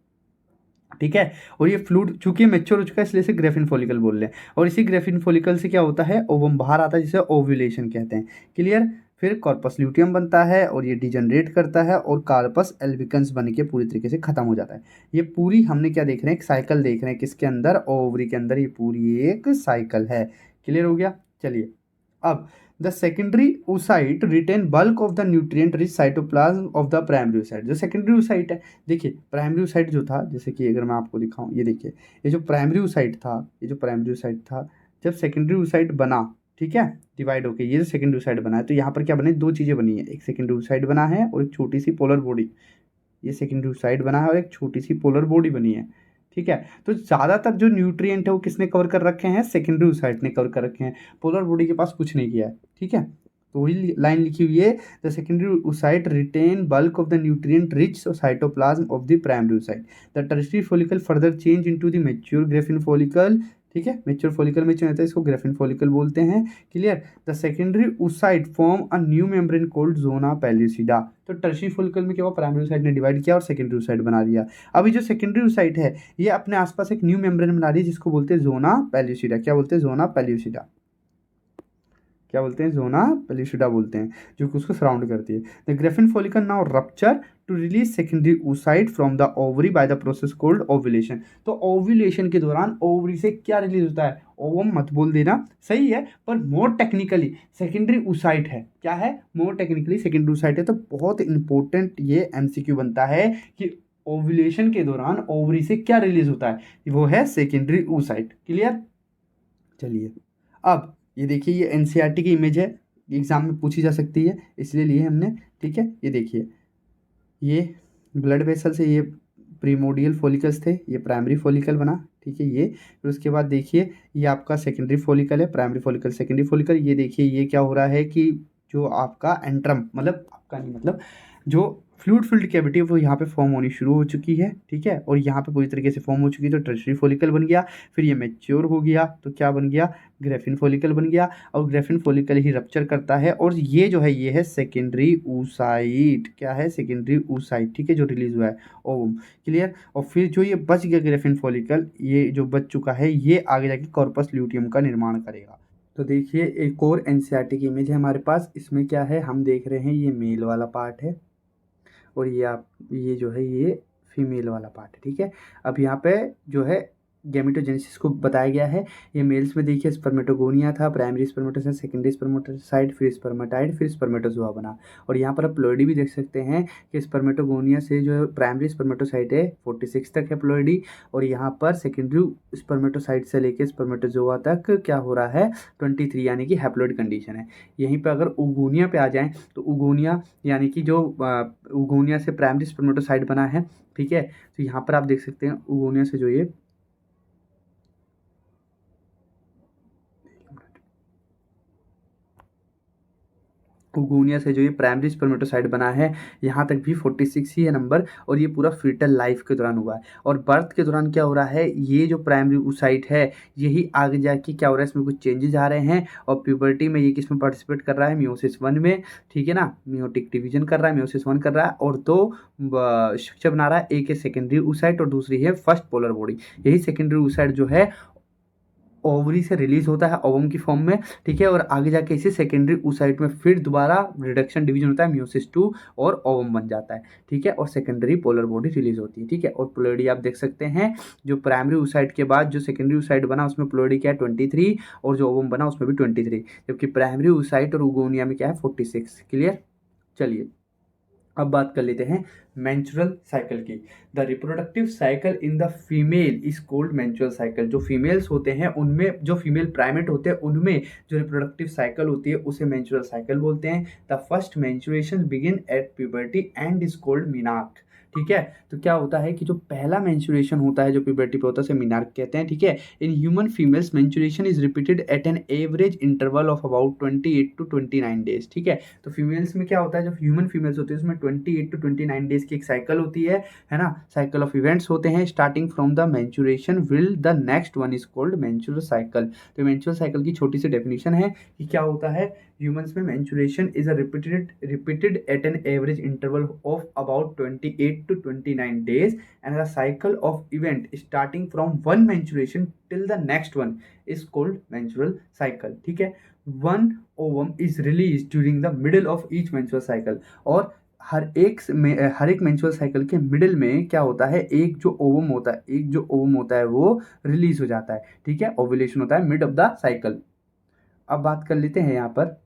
ठीक है, और ये फ्लूइड चूंकि मैच्योर हो चुका है इसलिए इसे ग्रेफिन फॉलिकल बोल रहे हैं, और इसी ग्रेफिन फॉलिकल से क्या होता है, ओवम बाहर आता है जिसे ओव्यूलेशन कहते हैं। क्लियर। फिर कॉर्पस ल्यूटियम बनता है और ये डिजनरेट करता है और कार्पस एल्बिकन्स बन के पूरी तरीके से खत्म हो जाता है। ये पूरी हमने क्या देख रहे हैं, एक साइकिल देख रहे हैं, किसके अंदर, ओवरी के अंदर। ये पूरी एक साइकिल है। क्लियर हो गया। चलिए, अब the secondary oocyte retain bulk of the nutrient rich cytoplasm of the primary oocyte। जो सेकेंडरी oocyte है, देखिए प्राइमरी oocyte जो था, जैसे कि अगर मैं आपको दिखाऊं, ये देखिए ये जो प्राइमरी oocyte था, ये जो प्राइमरी oocyte था, जब सेकेंडरी oocyte बना, ठीक है, डिवाइड होके ये जो सेकेंडरी oocyte बना है, तो यहाँ पर क्या बने, दो चीज़ें बनी है, एक सेकेंडरी oocyte बना है और एक छोटी सी पोलर बॉडी। ये सेकेंडरी oocyte बना है और एक छोटी सी पोलर बॉडी बनी है। ठीक है, तो ज़्यादातर जो न्यूट्रिएंट है वो किसने कवर कर रखे हैं, सेकेंडरी oocyte ने कवर कर रखे हैं, पोलर बॉडी के पास कुछ नहीं किया है। ठीक है, तो वही लाइन लिखी हुई है, the secondary oocyte retain bulk of the nutrient rich cytoplasm of the primary oocyte। The tertiary follicle further change into the mature Graafian follicle. ठीक है, मैच्योर फॉलिकल में चेंज होता है, इसको ग्रेफिन फॉलिकल बोलते हैं। Clear. The secondary oocyte form a new membrane called zona pellucida. तो tertiary follicle में क्या हुआ, प्राइमरी oocyte ने डिवाइड किया और सेकेंडरी oocyte बना दिया। अभी जो सेकेंडरी oocyte है ये अपने आसपास एक न्यू मेम्ब्रेन बना रही है जिसको बोलते हैं जोना पेल्यूसिडा। क्या बोलते हैं, जोना पेल्यूसिडा। क्या बोलते हैं, जोना पेल्यूसिडा बोलते हैं, जो कि उसको सराउंड करती है। The Graafian follicle now rupture to release secondary oocyte from the ovary by the process called ovulation. तो ओव्यूलेशन के दौरान ओवरी से क्या रिलीज होता है, ओवम मत बोल देना, सही है, पर मोर टेक्निकली सेकेंडरी oocyte है। क्या है, मोर टेक्निकली सेकेंडरी oocyte है। तो बहुत इंपॉर्टेंट ये एमसीक्यू बनता है कि ओव्यूलेशन के दौरान ओवरी से क्या रिलीज होता है, वो है सेकेंडरी oocyte। क्लियर। चलिए अब ये देखिए, ये एनसीईआरटी की इमेज है, एग्जाम में पूछी जा सकती है इसलिए लिए हमने। ठीक है, ये देखिए, ये ब्लड वेसल से ये प्रीमोडियल फॉलिकल्स थे, ये प्राइमरी फॉलिकल बना। ठीक है, ये फिर उसके बाद देखिए ये आपका सेकेंडरी फॉलिकल है, प्राइमरी फॉलिकल सेकेंडरी फॉलिकल। ये देखिए ये क्या हो रहा है कि जो आपका एंट्रम, मतलब आपका नहीं, मतलब जो फ्लूइड फिल्ड कैविटी है वो यहाँ पे फॉर्म होनी शुरू हो चुकी है। ठीक है, और यहाँ पे पूरी तरीके से फॉर्म हो चुकी है, तो टर्शियरी फॉलिकल बन गया। फिर ये मैच्योर हो गया तो क्या बन गया, ग्रेफिन फॉलिकल बन गया। और ग्रेफिन फॉलिकल ही रप्चर करता है, और ये जो है ये है सेकेंडरी oocyte। क्या है, सेकेंडरी oocyte। ठीक है, जो रिलीज हुआ है ओवम। क्लियर। और फिर जो ये बच गया ग्रेफिन फॉलिकल, ये जो बच चुका है ये आगे जाके कॉर्पस ल्यूटियम का निर्माण करेगा। तो देखिए एक और एनसीईआरटी की इमेज है हमारे पास, इसमें क्या है, हम देख रहे हैं ये मेल वाला पार्ट है, और ये जो है ये फीमेल वाला पार्ट है। ठीक है, अब यहाँ पे जो है गैमेटोजेनेसिस को बताया गया है। ये मेल्स में देखिए स्पर्मेटोगोनिया था, प्राइमरी स्पर्मेटोसाइट, सेकेंडरी स्पर्मेटोसाइट, फिर स्पर्मेटाइड, फिर स्पर्मेटोजोआ बना। और यहाँ पर आप प्लोइडी भी देख सकते हैं कि स्पर्मेटोगोनिया से जो प्राइमरी स्पर्मेटोसाइट है 46 तक है प्लोइडी, और यहाँ पर सेकेंडरी स्पर्मेटोसाइट से लेकर स्पर्मेटोजोआ तक क्या हो रहा है, 23, यानी कि हैप्लोइड कंडीशन है। यहीं पर अगर उगोनिया पे आ जाएं तो उगोनिया यानी कि जो उगोनिया से प्राइमरी स्पर्मेटोसाइट बना है। ठीक है, तो यहाँ पर आप देख सकते हैं उगोनिया से जो ये उगोनिया से जो ये प्राइमरी स्पर्मेटोसाइट बना है, यहाँ तक भी 46 ही है नंबर, और ये पूरा फीटल लाइफ के दौरान हुआ है। और बर्थ के दौरान क्या हो रहा है, ये जो प्राइमरी oocyte है यही आगे जाके क्या हो रहा है, इसमें कुछ चेंजेस आ रहे हैं, और प्यूबर्टी में ये किस में पार्टिसिपेट कर रहा है, मियोसिस 1 में। ठीक है ना, मियोटिक डिवीजन कर रहा है, मियोसिस 1 कर रहा है, और दो स्ट्रक्चर बना रहा है, एक है सेकेंडरी oocyte और दूसरी है फर्स्ट पोलर बॉडी। यही सेकेंडरी oocyte जो है ओवरी से रिलीज होता है ओवम की फॉर्म में। ठीक है, और आगे जाके इसे सेकेंडरी oocyte में फिर दोबारा रिडक्शन डिवीजन होता है, मियोसिस 2 और ओवम बन जाता है। ठीक है, और सेकेंडरी पोलर बॉडी रिलीज होती है। ठीक है, और प्लोइडी आप देख सकते हैं, जो प्राइमरी oocyte के बाद जो सेकेंडरी oocyte बना उसमें प्लोइडी क्या है 23, और जो ओवम बना उसमें भी 23, जबकि प्राइमरी oocyte और उगोनिया में क्या है 46। क्लियर। चलिए अब बात कर लेते हैं मेंस्ट्रुअल साइकिल की। The reproductive cycle in the female is called menstrual cycle. जो फीमेल्स होते हैं उनमें, जो फीमेल प्राइमेट होते हैं उनमें जो रिप्रोडक्टिव साइकिल होती है उसे मेंस्ट्रुअल साइकिल बोलते हैं। The first menstruation begin at puberty and is called menarche. ठीक है, तो क्या होता है कि जो पहला मेंस्ट्रुएशन होता है जो प्यूबर्टी पे होता है उसे मीनार्क कहते हैं। ठीक है, in human females menstruation is repeated at an average interval of about 28 to 29 days. ठीक है, तो फीमेल्स में क्या होता है, जो ह्यूमन फीमेल्स होती है उसमें 28 to 29 डेज की एक साइकिल होती है ना, साइकिल ऑफ इवेंट्स होते हैं starting from the menstruation will the next one is called menstrual cycle. तो मेंस्ट्रुअल साइकिल की छोटी सी डेफिनेशन है कि क्या होता है, ह्यूमंस में menstruation is a repeated at an average interval of about 28 to 29 days and the cycle of event starting from one menstruation till the next one is called menstrual cycle। ठीक है, one ovum is release during the middle of each menstrual cycle. और हर एक menstrual cycle के middle में क्या होता है, एक जो ओवम होता है वो रिलीज हो जाता है। ठीक है, ओव्यूलेशन होता है मिड ऑफ द साइकिल। अब बात कर लेते हैं यहाँ पर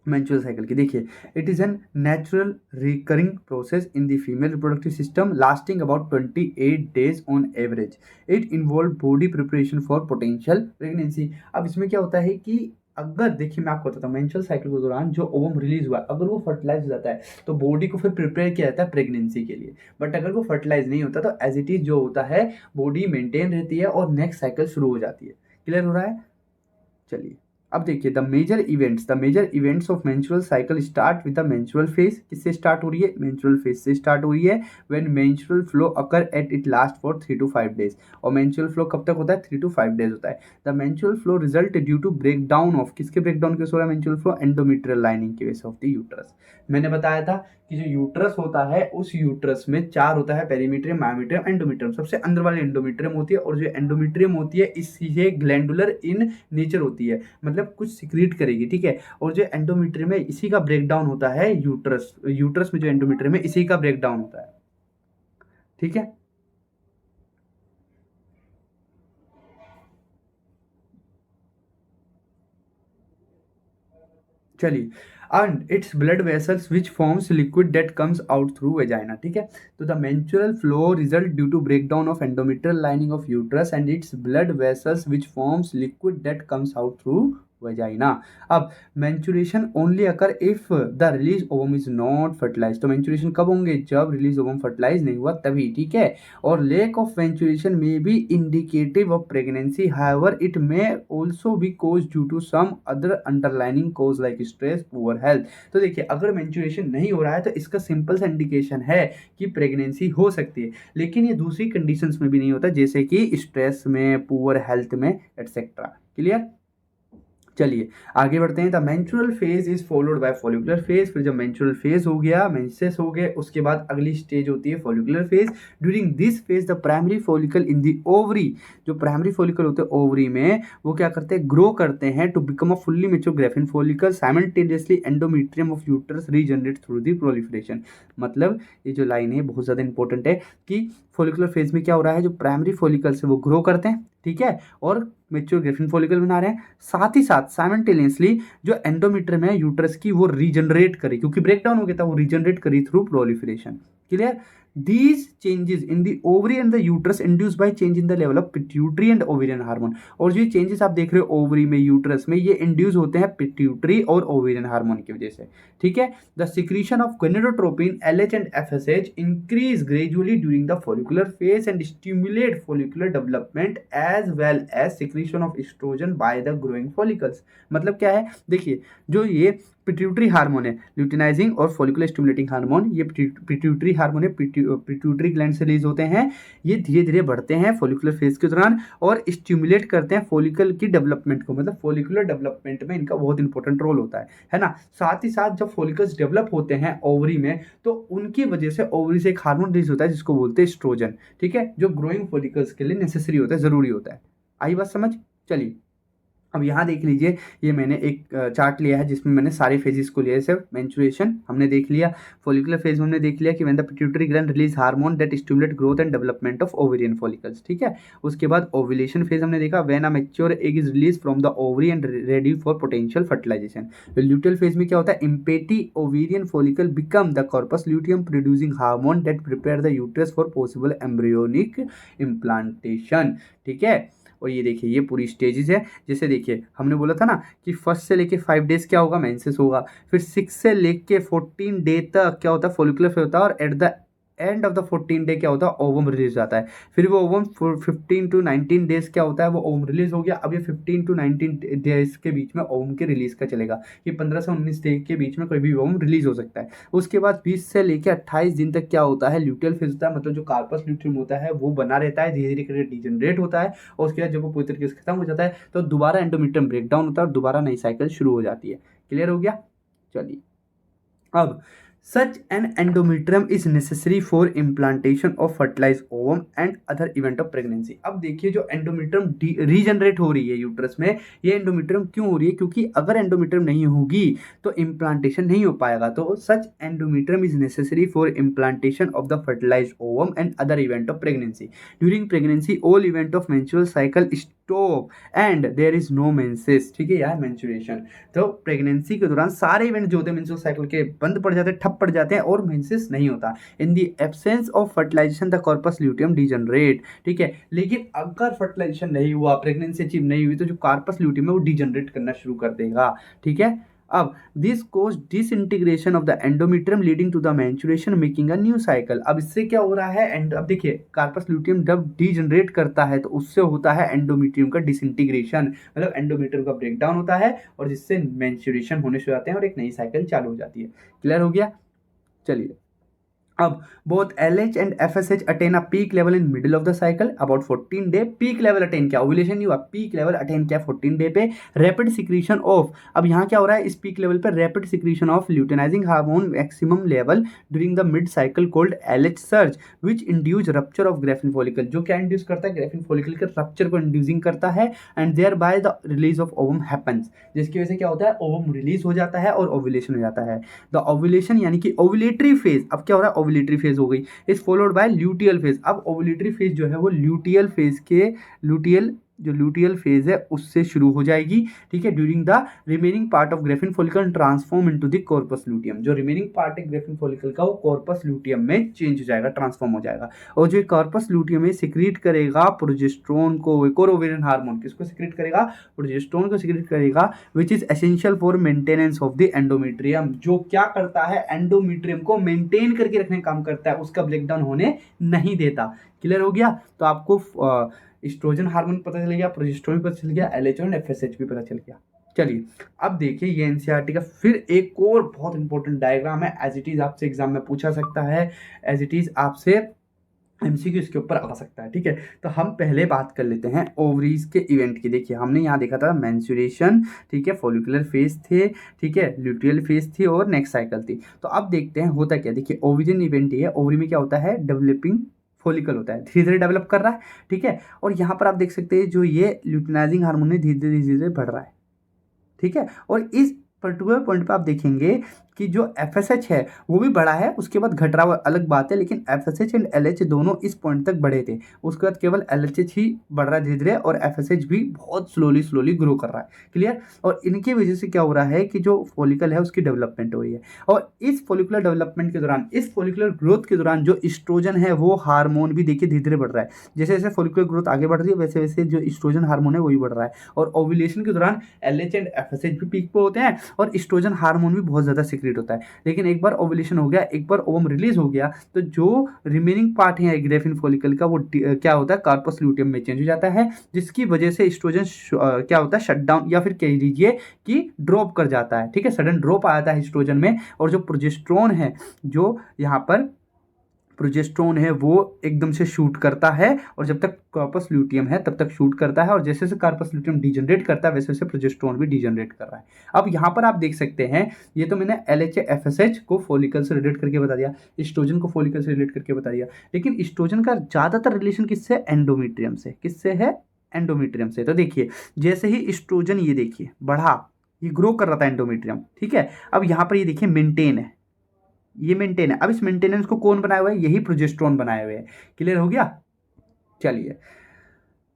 मेंस्ट्रुअल साइकिल की। देखिए, it is an natural recurring process in the female reproductive system lasting about 28 days on average. It involve body preparation for potential pregnancy. अब इसमें क्या होता है कि अगर देखिए मैं आपको बताता हूँ, मेंस्ट्रुअल साइकिल के दौरान जो ओवम रिलीज हुआ अगर वो फर्टिलाइज हो जाता है तो बॉडी को फिर प्रिपेयर किया जाता है प्रेगनेंसी के लिए। बट अगर वो फर्टिलाइज नहीं होता तो एज इट इज जो होता है बॉडी मेंटेन रहती है और नेक्स्ट साइकिल शुरू हो जाती है। क्लियर हो रहा है। चलिए अब देखिए the major events of menstrual cycle start with the menstrual phase. किससे स्टार्ट हो रही है, मेंस्ट्रुअल फेज से स्टार्ट हो रही है। When menstrual flow occur at it last for 3 to 5 days। और मेंस्ट्रुअल फ्लो कब तक होता है, 3 to 5 days होता है। The menstrual flow result due to break down of, किसके ब्रेक डाउन की वजह से हो रहा है मेंस्ट्रुअल फ्लो, एंडोमेट्रियल लाइनिंग की वजह से ऑफ द यूट्रस। मैंने बताया था कि जो यूट्रस होता है उस यूट्रस में 4 होता है, पेरीमीट्रियम, मायोमीट्रियम, एंडोमेट्रियम। सबसे अंदर वाली एंडोमेट्रियम होती है, और जो एंडोमेट्रियम होती है इससे ग्लैंडुलर इन नेचर होती है, मतलब कुछ सिक्रीट करेगी। ठीक है, और जो एंडोमेट्रियम है इसी का ब्रेक डाउन होता है यूट्रस में जो एंडोमेट्रियम है इसी का ब्रेक डाउन होता है। ठीक है, चलिए, and its blood vessels which forms liquid that comes out through vagina, ठीक है। तो the menstrual flow result due to breakdown of endometrial lining of uterus and its blood vessels which forms liquid that comes out through vagina. अब menstruation only occur if the release ovum is not fertilize. तो menstruation कब होंगे? जब release ovum fertilise नहीं हुआ तभी, ठीक है। और lack of menstruation may be indicative of pregnancy, however it may also be cause due to some other underlining cause like stress, poor health. तो देखिए, अगर मेंस्ट्रुएशन नहीं हो रहा है तो इसका सिंपल सा इंडिकेशन है कि प्रेगनेंसी हो सकती है, लेकिन ये दूसरी कंडीशंस में भी नहीं होता, जैसे कि स्ट्रेस में, पुअर हेल्थ में, एटसेट्रा। क्लियर? चलिए आगे बढ़ते हैं। The menstrual phase is followed by follicular phase. फिर जब मेंस्ट्रुअल फेज हो गया, मेंसेस हो गए, उसके बाद अगली स्टेज होती है follicular phase. During this phase the primary follicle in the ovary, जो प्राइमरी फॉलिकल होते हैं ओवरी में, वो क्या करते हैं? ग्रो करते हैं to become a fully mature Graafian follicle. Simultaneously endometrium of uterus regenerate through the proliferation. मतलब ये जो लाइन है बहुत ज़्यादा इंपॉर्टेंट है कि फॉलिकुलर फेज में क्या हो रहा है, जो प्राइमरी फॉलिकल से वो ग्रो करते हैं, ठीक है, और मेच्योर ग्राफिन फॉलिकल बना रहे हैं। साथ ही साथ साइमल्टेनियसली जो एंडोमेट्रियम है यूट्रस की, वो रीजनरेट करी, क्योंकि ब्रेकडाउन हो गया था, वो रीजनरेट करी through proliferation. Clear? These changes in the ovary and the uterus induced by change in the level of pituitary and ovarian hormone। और जो चेंजेस आप देख रहे हो ओवरी में, यूट्रस में, ये इंड्यूस होते हैं पिट्यूटरी और ओवेरियन हार्मोन की वजह से, ठीक है। The secretion of gonadotropin, LH and FSH increase gradually during the follicular phase and stimulate follicular development as well as secretion of estrogen by the growing follicles. मतलब क्या है? देखिए, जो ये पिट्यूटरी हार्मोन है, ल्यूटिनाइजिंग और फॉलिकुलर स्टिमुलेटिंग हार्मोन, ये pituitary hormone है, पिट्यूटरी ग्लैंड से रिलीज होते हैं। ये धीरे धीरे बढ़ते हैं फॉलिकुलर फेज के दौरान और स्टिमुलेट करते हैं फॉलिकल की डेवलपमेंट को। मतलब फॉलिकुलर डेवलपमेंट में इनका बहुत इंपॉर्टेंट रोल होता है ना। साथ ही साथ जब फॉलिकल्स डेवलप होते हैं ओवरी में, तो उनकी वजह से ओवरी से एक हार्मोन रिलीज होता है जिसको बोलते हैं एस्ट्रोजन, ठीक है, जो ग्रोइंग फॉलिकल्स के लिए नेसेसरी होता है, जरूरी होता है। आई बात समझ? चलिए अब यहाँ देख लीजिए, ये मैंने एक चार्ट लिया है जिसमें मैंने सारे फेजेस को लिया है। सिर्फ मेंस्ट्रुएशन हमने देख लिया, फॉलिकुलर फेज में हमने देख लिया कि when the pituitary gland release hormone that stimulate growth and development of ovarian follicles, ठीक है। उसके बाद ओव्यूलेशन फेज हमने देखा, when a mature egg is release from the ovary and ready for potential fertilization. Luteal phase में क्या होता है? Empty ovarian follicle become the corpus luteum producing hormone that prepare the uterus for possible embryonic implantation, ठीक है। और ये देखिए, ये पूरी स्टेजेस है। जैसे देखिए, हमने बोला था ना कि फर्स्ट से लेके 5 डेज क्या होगा? मेंसेस होगा। फिर 6 से लेके 14 डे तक क्या होता है? फॉलिकुलर फेज होता है। और at the end of the 14 day क्या होता है? ओवम रिलीज जाता है। फिर वो ओवम 15 टू 19 डेज क्या होता है? वो ओवम रिलीज हो गया। अब ये 15 टू 19 डेज के बीच में ओवम के रिलीज का चलेगा। ये 15 से 19 डे के बीच में कोई भी ओवम रिलीज हो सकता है। उसके बाद 20 से लेकर 28 दिन तक क्या होता है? ल्यूटियल फेज होता है। मतलब जो कार्पस ल्यूटियम होता है वो बना रहता है, धीरे धीरे करके डिजनरेट होता है। और उसके बाद जब वो पूरी तरीके से खत्म हो जाता है तो दोबारा एंडोमेट्रियम ब्रेकडाउन होता है और दोबारा नई साइकिल शुरू हो जाती है। क्लियर हो गया? चलिए, अब such an endometrium is necessary for implantation of fertilized ovum and other event of pregnancy। अब देखिए, जो एंडोमेट्रियम रीजनरेट हो रही है यूट्रस में, ये एंडोमेट्रियम क्यों हो रही है? क्योंकि अगर एंडोमेट्रियम नहीं होगी तो इम्प्लांटेशन नहीं हो पाएगा। तो such endometrium is necessary for implantation of the fertilized ovum and other event of pregnancy. During pregnancy all event of menstrual cycle stop and there is no menses, ठीक है, यार मेंस्ट्रुएशन। तो प्रेगनेंसी के दौरान सारे इवेंट जो होते हैं मेंस्ट्रुअल साइकिल के बंद पड़ जाते हैं, ठप पड़ जाते हैं और मेंसेस नहीं होता। In the absence of fertilization the corpus luteum degenerate, ठीक है। लेकिन अगर फर्टिलाइजेशन नहीं हुआ, प्रेगनेंसी अचीव नहीं हुई, तो जो कार्पस ल्यूटियम है वो डिजनरेट करना शुरू कर देगा, ठीक है। अब this cause disintegration of the endometrium leading to the menstruation making a new cycle. अब इससे क्या हो रहा है? एंड अब देखिए, कार्पस ल्यूटियम जब डिजनरेट करता है तो उससे होता है एंडोमेट्रियम का डिसइंटीग्रेशन, मतलब एंडोमेट्रियम का ब्रेकडाउन होता है और जिससे मेंस्ट्रुएशन होने शुरू जाते हैं और एक नई साइकिल चालू हो जाती है। क्लियर हो गया? चलिए, अब both LH and FSH attain a peak level in middle of the cycle about 14 day। peak level attain क्या? ovulation नहीं हुआ, peak level attain क्या? 14 day पे। rapid secretion of, अब यहाँ क्या हो रहा है? इस peak level पे rapid secretion of luteinizing hormone maximum level during the mid cycle called LH surge which induce rupture of graphene follicle। जो क्या induce करता है? graphene follicle के rupture को inducing करता है and thereby the release of ovum happens, जिसकी वजह से क्या होता है? ovum release हो जाता है और ovulation हो जाता है। the ovulation यानी कि ovulatory phase, अब क्या हो रहा है? ओवुलेटरी फेज हो गई, is followed by luteal phase. अब ओवुलेटरी फेज जो है वो ल्यूटियल फेज के ल्यूटियल जो ल्यूटियल फेज है उससे शुरू हो जाएगी, ठीक है। During the remaining part of Graafian follicle transform into the corpus luteum, जो रिमेनिंग पार्ट है ग्रेफिन फॉलिकल का वो कॉर्पस ल्यूटियम में चेंज हो जाएगा, ट्रांसफॉर्म हो जाएगा। और जो कॉर्पस ल्यूटियम है सिक्रीट करेगा प्रोजेस्टेरोन को, एक और ओवेरियन हार्मोन, किसको सिक्रीट करेगा, प्रोजेस्टेरोन को सिक्रीट करेगा, which is essential for maintenance of the endometrium, जो क्या करता है, एंडोमेट्रियम को मेंटेन करके रखने का काम करता है, उसका ब्रेकडाउन होने नहीं देता। क्लियर हो गया। तो आपको एस्ट्रोजन हार्मोन पता चल गया, प्रोजेस्टेरोन पता चल गया, एलएचओ और एफएसएच भी पता चल गया। चलिए अब देखिए ये एनसीईआरटी का फिर एक और बहुत इंपॉर्टेंट डायग्राम है, एज इट इज आपसे एग्जाम में पूछा सकता है, एज इट इज आपसे एमसीक्यू इसके ऊपर आ सकता है, ठीक है। तो हम पहले बात कर लेते हैं ओवरीज के इवेंट की। देखिए हमने यहाँ देखा था मेंस्ट्रुएशन, ठीक है, फॉलिकुलर फेज थे, ठीक है, ल्यूटियल फेज थी और नेक्स्ट साइकिल थी। तो अब देखते हैं होता क्या। देखिए ओवरियन इवेंट ही है, ओवरी में क्या होता है, डेवलपिंग फॉलिकल होता है, धीरे धीरे डेवलप कर रहा है, ठीक है। और यहाँ पर आप देख सकते हैं जो ये ल्यूटिनाइजिंग हार्मोन है धीरे धीरे धीरे बढ़ रहा है, ठीक है। और इस पर्टिकुलर पॉइंट पे आप देखेंगे कि जो एफएसएच है वो भी बढ़ा है, उसके बाद घट रहा हुआ अलग बात है, लेकिन एफएसएच एंड एलएच दोनों इस पॉइंट तक बढ़े थे, उसके बाद केवल एलएचएच ही बढ़ रहा है धीरे धीरे, और एफएसएच भी बहुत स्लोली ग्रो कर रहा है। क्लियर। और इनकी वजह से क्या हो रहा है कि जो फॉलिकल है उसकी डेवलपमेंट हो रही है, और इस फॉलिकुलर डेवलपमेंट के दौरान, इस फॉलिकुलर ग्रोथ के दौरान जो एस्ट्रोजन है वो हार्मोन भी देखिए धीरे धीरे बढ़ रहा है। जैसे जैसे फॉलिकुलर ग्रोथ आगे बढ़ रही है वैसे वैसे जो एस्ट्रोजन हार्मोन है वही बढ़ रहा है। और ओव्यूलेशन के दौरान एलएच एंड एफएसएच भी पीक पे होते हैं और एस्ट्रोजन हार्मोन भी बहुत ज़्यादा सीक्रेट होता है। लेकिन एक बार ओवुलेशन हो गया, एक बार ओवम रिलीज हो गया, तो जो रिमेनिंग पार्ट है ग्रेफिन फॉलिकल का वो क्या होता है, कार्पस ल्यूटियम में चेंज हो जाता है, जिसकी वजह से एस्ट्रोजन क्या होता है, शट डाउन या फिर कह लीजिए कि ड्रॉप कर जाता है, ठीक है। सडन ड्रॉप आ जाता है एस्ट्रोजन में, और जो प्रोजेस्टेरोन है, जो यहाँ पर प्रोजेस्टेरोन है वो एकदम से शूट करता है, और जब तक कार्पस ल्यूटियम है तब तक शूट करता है, और जैसे जैसे कार्पस ल्यूटियम डिजनरेट करता है वैसे वैसे प्रोजेस्टेरोन भी डिजनरेट कर रहा है। अब यहाँ पर आप देख सकते हैं, ये तो मैंने एलएचए एफएसएच को फॉलिकल से रिलेट करके बता दिया, एस्ट्रोजन को फॉलिकल से रिलेट करके बता दिया, लेकिन एस्ट्रोजन का ज़्यादातर रिलेशन किससे, एंडोमेट्रियम से। किससे है, एंडोमेट्रियम से। तो देखिए जैसे ही एस्ट्रोजन ये देखिए बढ़ा, ये ग्रो कर रहा था एंडोमेट्रियम, ठीक है। अब यहाँ पर ये देखिए मेंटेन है, ये मेंटेन है। अब इस मेंटेनेंस को कौन बनाया हुआ है, यही प्रोजेस्टेरोन बनाए हुए हैं। क्लियर हो गया। चलिए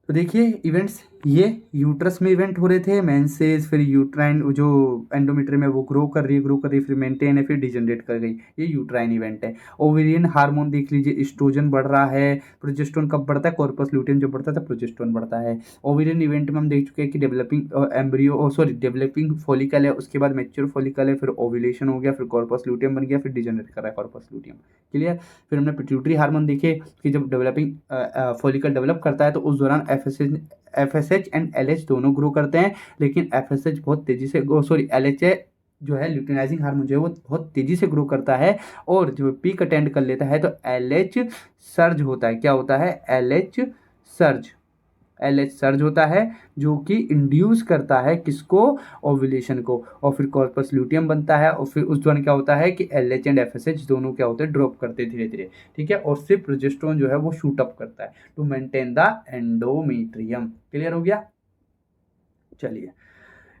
तो देखिए इवेंट्स, ये यूट्रस में इवेंट हो रहे थे, मेंसेस, फिर यूट्राइन जो एंडोमेट्रियम में वो ग्रो कर रही है, फिर मेंटेन है, फिर डिजनरेट कर गई, ये यूट्राइन इवेंट है। ओवेरियन हार्मोन देख लीजिए, एस्ट्रोजन बढ़ रहा है, प्रोजेस्टेरोन कब बढ़ता है, कॉर्पस ल्यूटियम जब बढ़ता है प्रोजेस्टेरोन बढ़ता है। ओवेरियन इवेंट में हम देख चुके हैं कि डेवलपिंग एम्ब्रियो डेवलपिंग फॉलिकल है, उसके बाद मैच्योर फॉलिकल है, फिर ओव्यूलेशन हो गया, फिर कॉर्पस ल्यूटियम बन गया, फिर डिजनरेट कर रहा है कॉर्पस ल्यूटियम। क्लियर। फिर हमने पिट्यूटरी हार्मोन देखे कि जब डेवलपिंग फॉलिकल डेवलप करता है तो उस दौरान एफएसएच एंड एलएच दोनों ग्रो करते हैं, लेकिन एफएसएच बहुत तेजी से एलएचए जो है ल्यूटिनाइजिंग हार्मोन जो है वो बहुत तेजी से ग्रो करता है, और जो पीक अटेंड कर लेता है तो एलएच सर्ज होता है। क्या होता है, एलएच सर्ज। एलएच सर्ज होता है जो कि इंड्यूस करता है किसको, ओव्यूलेशन को, और फिर कॉर्पस ल्यूटियम बनता है, और फिर उस दौरान क्या होता है कि एलएच एंड एफएसएच दोनों क्या होते हैं, ड्रॉप करते हैं धीरे धीरे, ठीक है। और सिर्फ प्रोजेस्टेरोन जो है वो शूट अप करता है to maintain the endometrium. Clear हो गया। चलिए,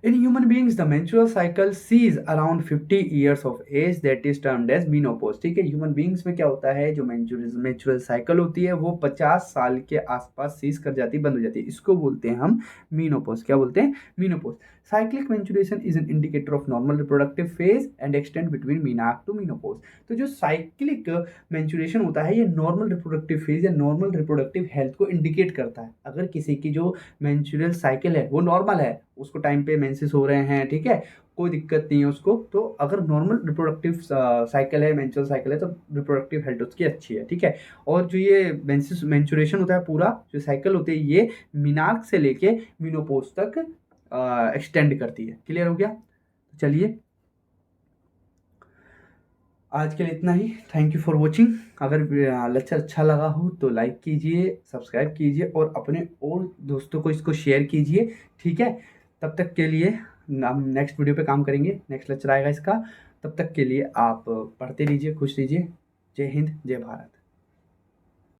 in human beings, the menstrual cycle sees around 50 years of age, that is termed as menopause। ठीक है, ह्यूमन बींग्स में क्या होता है, जो मेंस्ट्रुअल साइकिल होती है वो 50 साल के आसपास सीज कर जाती है, बंद हो जाती है, इसको बोलते हैं हम मीनोपोज। क्या बोलते हैं, menopause. Cyclic menstruation is an indicator of normal reproductive phase and extend between मीनाक टू मीनोपोज। तो जो साइक्लिक मेंस्ट्रुएशन होता है ये नॉर्मल रिप्रोडक्टिव फेज या नॉर्मल रिप्रोडक्टिव हेल्थ को इंडिकेट करता है। अगर किसी की जो मेंस्ट्रुअल साइकिल है वो नॉर्मल है, उसको टाइम पे मेंसेस हो रहे हैं, ठीक है, कोई दिक्कत नहीं है उसको, तो अगर नॉर्मल रिप्रोडक्टिव साइकिल है, मेंस्ट्रुअल साइकिल है, तो रिप्रोडक्टिव हेल्थ उसकी अच्छी है, ठीक है। और जो ये मेंस्ट्रुएशन होता है, पूरा जो साइकिल होती है ये मीनार्क से लेके मीनोपोज तक एक्सटेंड करती है। क्लियर हो गया। चलिए आज के लिए इतना ही। Thank you for watching. अगर लेक्चर अच्छा लगा हो तो लाइक कीजिए, सब्सक्राइब कीजिए, और अपने और दोस्तों को इसको शेयर कीजिए, ठीक है। तब तक के लिए हम नेक्स्ट वीडियो पे काम करेंगे, नेक्स्ट लेक्चर आएगा इसका। तब तक के लिए आप पढ़ते रहिए, खुश रहिए। जय हिंद, जय भारत।